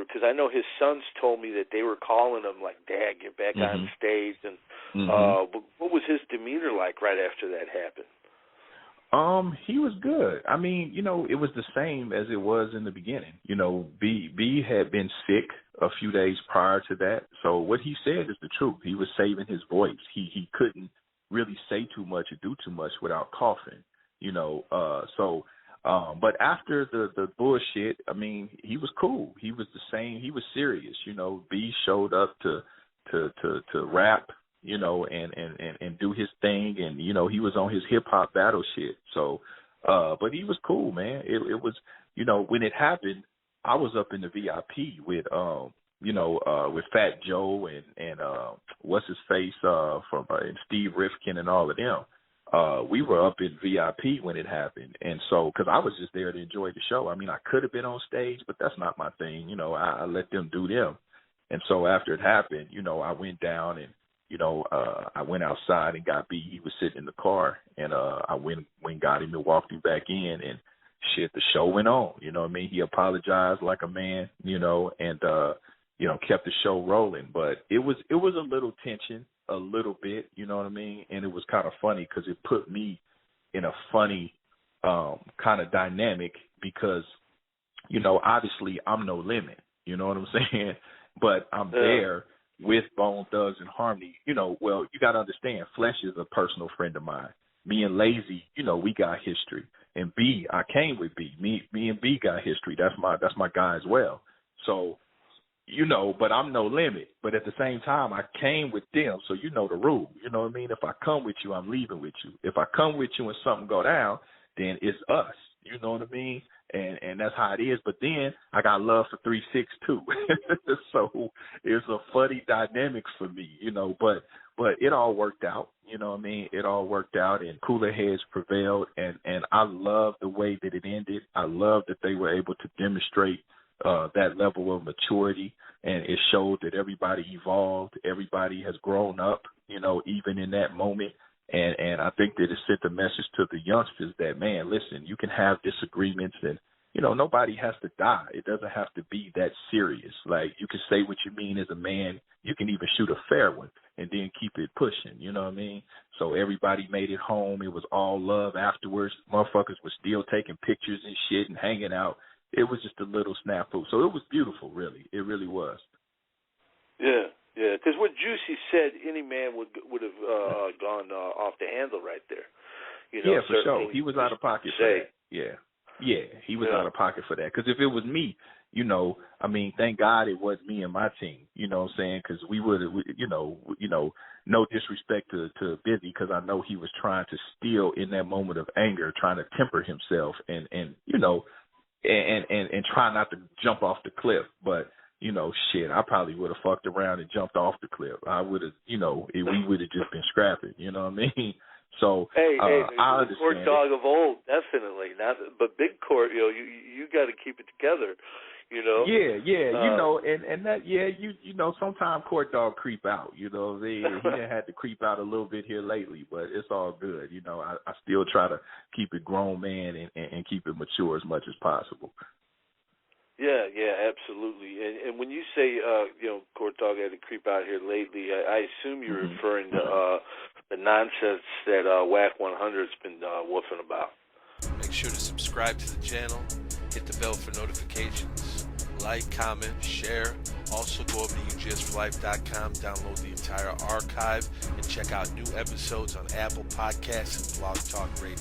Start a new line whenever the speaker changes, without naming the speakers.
because I know his sons told me that they were calling him like, "Dad, get back on stage." And what was his demeanor like right after that happened?
He was good. I mean, you know, it was the same as it was in the beginning. You know, B had been sick a few days prior to that, so what he said is the truth. He was saving his voice. He couldn't really say too much or do too much without coughing. You know, but after the bullshit, I mean, he was cool. He was the same. He was serious. You know, B showed up to rap, you know, and do his thing, and you know, he was on his hip hop battle shit. So, but he was cool, man. It was, you know, when it happened, I was up in the VIP with with Fat Joe and what's his face from and Steve Rifkin and all of them. We were up in VIP when it happened, and so because I was just there to enjoy the show. I mean, I could have been on stage, but that's not my thing. You know, I let them do them. And so after it happened, you know, I went down and, you know, I went outside and got B. He was sitting in the car, and I went and got him and walked him back in, and shit, the show went on. You know what I mean? He apologized like a man, you know, and you know, kept the show rolling. But it was a little tension, a little bit, you know what I mean? And it was kind of funny because it put me in a funny kind of dynamic because, you know, obviously I'm No Limit, you know what I'm saying? But I'm there with Bone Thugs and Harmony. You know, well, you got to understand, Flesh is a personal friend of mine. Me and Lazy, you know, we got history. And B, I came with B. Me and B got history. That's my guy as well. So, you know, but I'm No Limit. But at the same time, I came with them, so you know the rule. You know what I mean? If I come with you, I'm leaving with you. If I come with you and something go down, then it's us. You know what I mean? And that's how it is. But then I got love for 3-6 too. So it's a funny dynamic for me, you know, but it all worked out, you know what I mean? It all worked out, and cooler heads prevailed, and I love the way that it ended. I love that they were able to demonstrate that level of maturity, and it showed that everybody evolved, everybody has grown up, you know, even in that moment. And I think that it sent a message to the youngsters that, man, listen, you can have disagreements and, you know, nobody has to die. It doesn't have to be that serious. Like, you can say what you mean as a man. You can even shoot a fair one and then keep it pushing, you know what I mean? So everybody made it home. It was all love afterwards. Motherfuckers were still taking pictures and shit and hanging out. It was just a little snafu. So it was beautiful, really. It really was.
Yeah. Yeah, because what Juicy said, any man would have gone off the handle right there. You know,
yeah, for sure. He was out of pocket for that. Yeah, he was out of pocket for that. Because if it was me, you know, I mean, thank God it was me and my team. You know what I'm saying? Because we would have, you know, no disrespect to Bizzy, because I know he was trying to steal in that moment of anger, trying to temper himself and you know, and try not to jump off the cliff, but. You know, shit, I probably would have fucked around and jumped off the cliff. I would have, you know, we would have just been scrapping, you know what I mean? So,
hey,
I understand.
Court dog of old, definitely. But big court, you know, you got to keep it together, you know?
Yeah, you know, and that, yeah, you know, sometimes court dog creep out, you know. He done had to creep out a little bit here lately, but it's all good. You know, I still try to keep it grown man and keep it mature as much as possible.
Yeah, absolutely. And when you say, you know, Court Dog had to creep out here lately, I assume you're referring to the nonsense that WAC 100's been woofing about. Make sure to subscribe to the channel, hit the bell for notifications, like, comment, share. Also go over to UGSforlife.com, download the entire archive, and check out new episodes on Apple Podcasts and Blog Talk Radio.